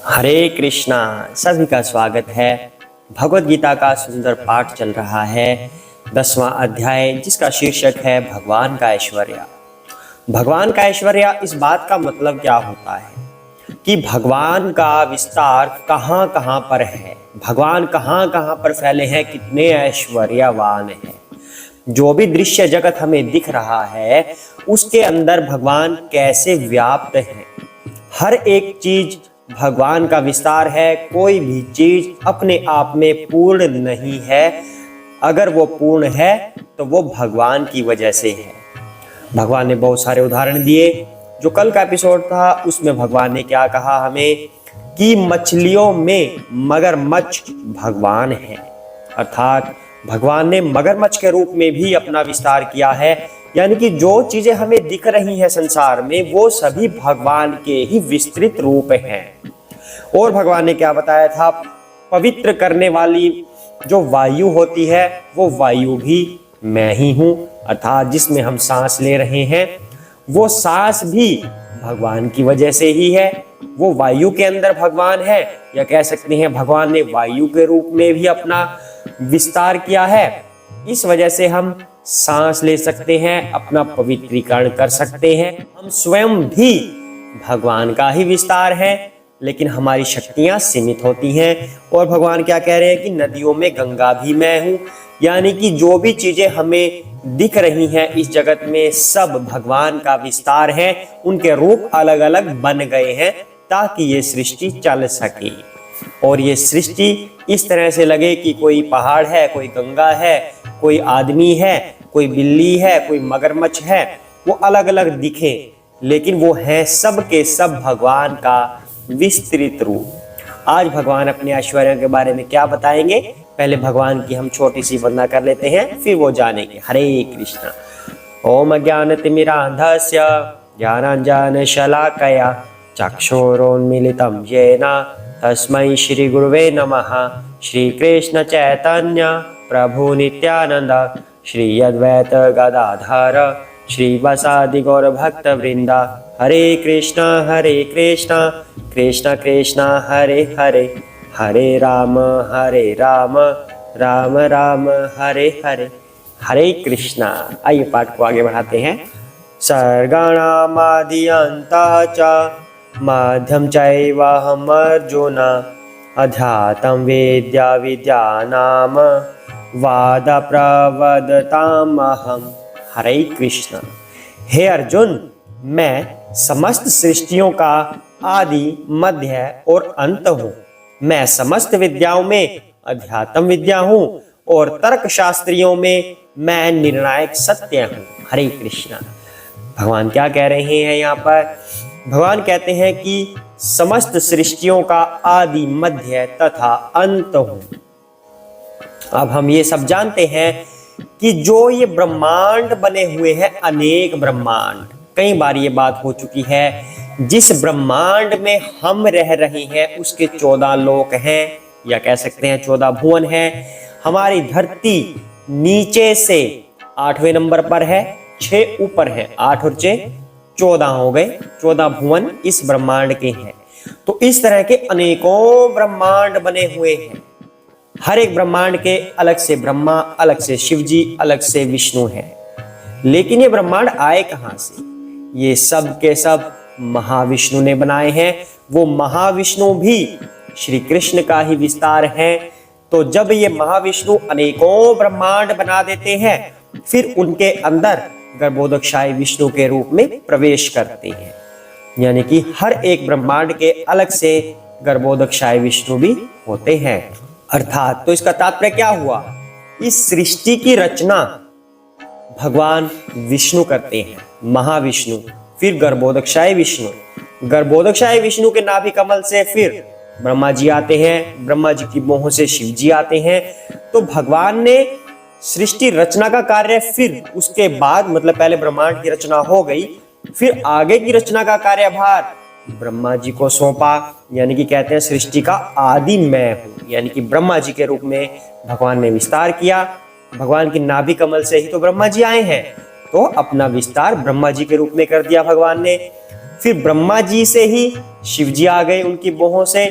हरे कृष्णा। सभी का स्वागत है। भगवत गीता का सुंदर पाठ चल रहा है, 10वां अध्याय, जिसका शीर्षक है भगवान का ऐश्वर्य। भगवान का ऐश्वर्य, इस बात का मतलब क्या होता है कि भगवान का विस्तार कहाँ कहाँ पर है, भगवान कहाँ कहाँ पर फैले हैं, कितने ऐश्वर्यवान हैं। जो भी दृश्य जगत हमें दिख रहा है उसके अंदर भगवान कैसे व्याप्त है। हर एक चीज भगवान का विस्तार है। कोई भी चीज अपने आप में पूर्ण नहीं है। अगर वो पूर्ण है तो वो भगवान की वजह से है। भगवान ने बहुत सारे उदाहरण दिए। जो कल का एपिसोड था उसमें भगवान ने क्या कहा हमें कि मछलियों में मगरमच्छ भगवान है, अर्थात भगवान ने मगरमच्छ के रूप में भी अपना विस्तार किया है। यानी कि जो चीजें हमें दिख रही हैं संसार में वो सभी भगवान के ही विस्तृत रूप हैं। और भगवान ने क्या बताया था, पवित्र करने वाली जो वायु होती है वो वायु भी मैं ही हूं, अर्थात जिसमें हम सांस ले रहे हैं वो सांस भी भगवान की वजह से ही है। वो वायु के अंदर भगवान है, या कह सकते हैं भगवान ने वायु के रूप में भी अपना विस्तार किया है। इस वजह से हम सांस ले सकते हैं, अपना पवित्रीकरण कर सकते हैं। हम स्वयं भी भगवान का ही विस्तार है, लेकिन हमारी शक्तियां सीमित होती हैं। और भगवान क्या कह रहे हैं कि नदियों में गंगा भी मैं हूं। यानी कि जो भी चीजें हमें दिख रही हैं इस जगत में सब भगवान का विस्तार है। उनके रूप अलग अलग बन गए हैं ताकि ये सृष्टि चल सके। और ये सृष्टि इस तरह से लगे कि कोई पहाड़ है, कोई गंगा है, कोई आदमी है, कोई बिल्ली है, कोई मगरमच्छ है, वो अलग अलग दिखे, लेकिन वो है सब के सब भगवान का विस्तृत रूप। आज भगवान अपने ऐश्वर्य के बारे में क्या बताएंगे, पहले भगवान की हम छोटी सी वंदना कर लेते हैं, फिर वो जानेंगे। हरे कृष्णा। ओम अज्ञानतिमिरान्धस्य ज्ञानाञ्जनशलाकया चक्षुरोन्मीलितं येन तस्मै श्री गुरुवे नमः। श्री कृष्ण चैतन्य प्रभु नित्यानंद श्री अद्वैत गदाधर श्रीवासादि गौर भक्त वृंदा। हरे कृष्ण कृष्ण कृष्ण हरे हरे, हरे राम राम राम हरे हरे। हरे कृष्णा। आइए पाठ को आगे बढ़ाते हैं। सर्गाणामादि अन्तः च मध्यम चैवाहम् अर्जुन अध्यात्म विद्या विद्यानाम वाद प्रवदतामहम्। हरे कृष्ण। हे अर्जुन, मैं समस्त सृष्टियों का आदि मध्य और अंत हूँ। मैं समस्त विद्याओं में अध्यात्म विद्या हूँ और तर्क शास्त्रियों में मैं निर्णायक सत्य हूँ। हरे कृष्णा। भगवान क्या कह रहे हैं यहाँ पर? भगवान कहते हैं कि समस्त सृष्टियों का आदि मध्य तथा अंत हूँ। अब हम ये सब जानते हैं कि जो ये ब्रह्मांड बने हुए हैं, अनेक ब्रह्मांड, कई बार ये बात हो चुकी है, जिस ब्रह्मांड में हम रह रहे हैं उसके 14 लोक हैं, या कह सकते हैं 14 भुवन हैं। हमारी धरती नीचे से 8वें नंबर पर है, 6 ऊपर है, 8 और 6 14 हो गए। 14 भुवन इस ब्रह्मांड के हैं। तो इस तरह के अनेकों ब्रह्मांड बने हुए हैं। हर एक ब्रह्मांड के अलग से ब्रह्मा, अलग से शिव जी, अलग से विष्णु है। लेकिन ये ब्रह्मांड आए कहां से? ये सब के सब महाविष्णु ने बनाए हैं। वो महाविष्णु भी श्री कृष्ण का ही विस्तार है। तो जब ये महाविष्णु अनेकों ब्रह्मांड बना देते हैं, फिर उनके अंदर गर्भोदकशाही विष्णु के रूप में प्रवेश करते हैं। यानी कि हर एक ब्रह्मांड के अलग से गर्भोदकशाही विष्णु भी होते हैं। अर्थात तो इसका तात्पर्य क्या हुआ? इस सृष्टि की रचना भगवान विष्णु करते हैं, महाविष्णु, फिर गर्भोदकशाही विष्णु। गर्भोदकशाही विष्णु के नाभि कमल से फिर ब्रह्मा जी आते हैं, ब्रह्मा जी की मोह से शिव जी आते हैं। तो भगवान ने सृष्टि रचना का कार्य, फिर उसके बाद मतलब पहले ब्रह्मांड की रचना हो गई, फिर आगे की रचना का कार्यभार ब्रह्मा जी को सौंपा। यानी कि कहते हैं सृष्टि का आदि मैं हूं। यानी कि ब्रह्मा जी के रूप में भगवान ने विस्तार किया। भगवान की नाभि कमल से ही तो ब्रह्मा जी आए हैं, तो अपना विस्तार ब्रह्मा जी के रूप में कर दिया भगवान ने। फिर ब्रह्मा जी से ही शिव जी आ गए उनकी बोहों से,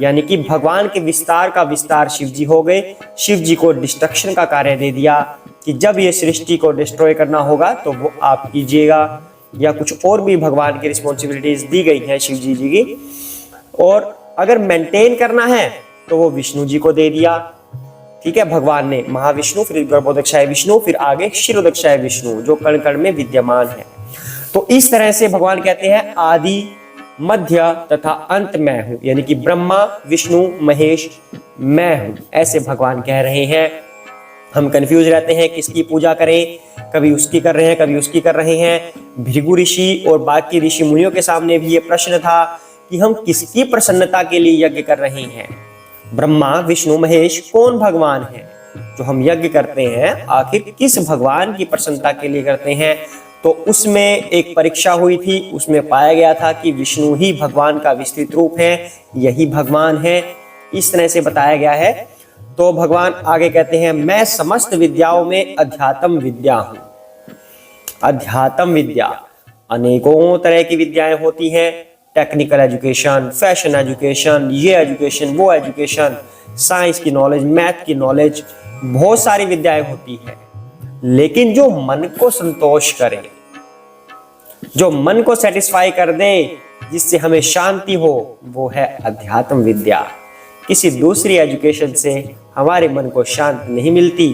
यानी कि भगवान के विस्तार का विस्तार शिव जी हो गए। शिव जी को डिस्ट्रक्शन का कार्य दे दिया कि जब ये सृष्टि को डिस्ट्रॉय करना होगा तो वो आप कीजिएगा, या कुछ और भी भगवान की रिस्पॉन्सिबिलिटीज दी गई हैं शिव जी की। और अगर मेंटेन करना है तो वो विष्णु जी को दे दिया। ठीक है, भगवान ने महाविष्णु, फिर गर्भोदक्षाय विष्णु, फिर आगे क्षीरोदक्षाय विष्णु जो कण कण में विद्यमान है। तो इस तरह से भगवान कहते हैं आदि मध्य तथा अंत मैं हूं, यानी कि ब्रह्मा विष्णु महेश मैं हूं, ऐसे भगवान कह रहे हैं। हम कंफ्यूज रहते हैं किसकी पूजा करें, कभी उसकी कर रहे हैं कभी उसकी कर रहे हैं। भृगु ऋषि और बाकी ऋषि मुनियों के सामने भी ये प्रश्न था कि हम किसकी प्रसन्नता के लिए यज्ञ कर रहे हैं। ब्रह्मा विष्णु महेश कौन भगवान है जो हम यज्ञ करते हैं, आखिर किस भगवान की प्रसन्नता के लिए करते हैं। तो उसमें एक परीक्षा हुई थी, उसमें पाया गया था कि विष्णु ही भगवान का विस्तृत रूप है, यही भगवान है, इस तरह से बताया गया है। तो भगवान आगे कहते हैं मैं समस्त विद्याओं में अध्यात्म विद्या हूं। अध्यात्म विद्या अनेकों तरह की विद्याएं होती हैं, टेक्निकल एजुकेशन, फैशन एजुकेशन, ये एजुकेशन वो एजुकेशन, साइंस की नॉलेज, मैथ की नॉलेज, बहुत सारी विद्याएं होती है। लेकिन जो मन को संतोष करे, जो मन को सेटिस्फाई कर दे, जिससे हमें शांति हो, वो है अध्यात्म विद्या। किसी दूसरी एजुकेशन से हमारे मन को शांति नहीं मिलती।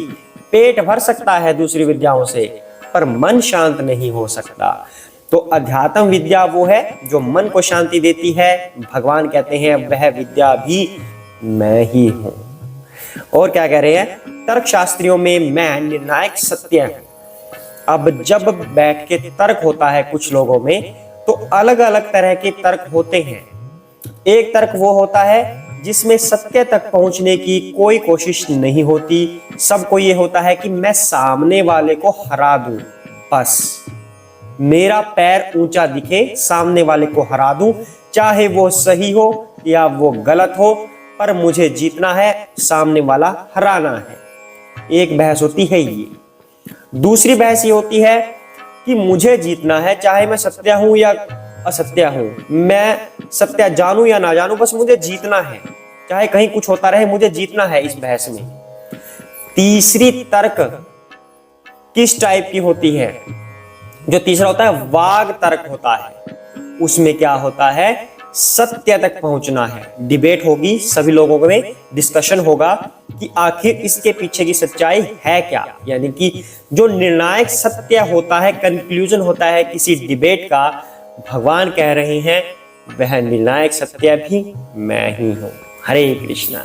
पेट भर सकता है दूसरी विद्याओं से, पर मन शांत नहीं हो सकता। तो अध्यात्म विद्या वो है जो मन को शांति देती है। भगवान कहते हैं वह विद्या भी मैं ही हूं। और क्या कह रहे हैं, तर्क शास्त्रियों में मैं निर्णायक सत्य हूं। अब जब बैठ के तर्क होता है कुछ लोगों में, तो अलग अलग तरह के तर्क होते हैं। एक तर्क वो होता है जिसमें सत्य तक पहुंचने की कोई कोशिश नहीं होती। सबको ये होता है कि मैं सामने वाले को हरा दूं, बस मेरा पैर ऊंचा दिखे, सामने वाले को हरा दूं, चाहे वो सही हो या वो गलत हो, पर मुझे जीतना है, सामने वाला हराना है। एक बहस होती है ये। दूसरी बहस ये होती है कि मुझे जीतना है, चाहे मैं सत्य हूं या असत्य हूं, मैं सत्य जानूं या ना जानूं, बस मुझे जीतना है, चाहे कहीं कुछ होता रहे, मुझे जीतना है इस बहस में। तीसरी तर्क किस टाइप की होती है, जो तीसरा होता है वाग तर्क होता है। उसमें क्या होता है, सत्य तक पहुंचना है, डिबेट होगी, सभी लोगों में डिस्कशन होगा कि आखिर इसके पीछे की सच्चाई है क्या। यानी कि जो निर्णायक सत्य होता है, कंक्लूजन होता है किसी डिबेट का, भगवान कह रहे हैं वह निर्णायक सत्य भी मैं ही हूं। हरे कृष्णा।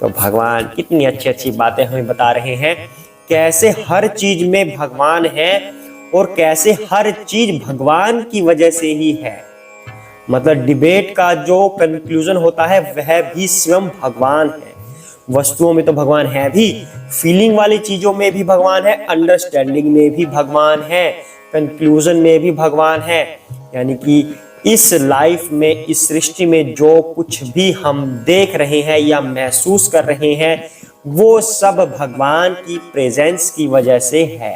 तो भगवान कितनी अच्छी अच्छी बातें हमें बता रहे हैं, कैसे हर चीज में भगवान है और कैसे हर चीज भगवान की वजह से ही है। मतलब डिबेट का जो कंक्लूजन होता है वह भी स्वयं भगवान है। वस्तुओं में तो भगवान है भी, फीलिंग वाली चीजों में भी भगवान है, अंडरस्टैंडिंग में भी भगवान है, कंक्लूजन में भी भगवान है। यानी कि इस लाइफ में, इस सृष्टि में जो कुछ भी हम देख रहे हैं या महसूस कर रहे हैं, वो सब भगवान की प्रेजेंस की वजह से है।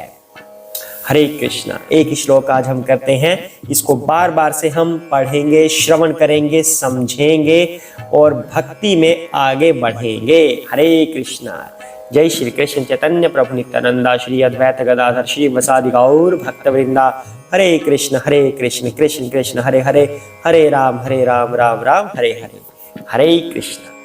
हरे कृष्णा। एक श्लोक आज हम करते हैं, इसको बार बार से हम पढ़ेंगे, श्रवण करेंगे, समझेंगे और भक्ति में आगे बढ़ेंगे। हरे कृष्णा। जय श्री कृष्ण चैतन्य प्रभु नित्यानंदा, श्री अद्वैत गदाधर श्री वसादि गौर भक्तवृंदा। हरे कृष्ण कृष्ण कृष्ण हरे हरे, हरे राम राम राम हरे हरे। हरे कृष्ण।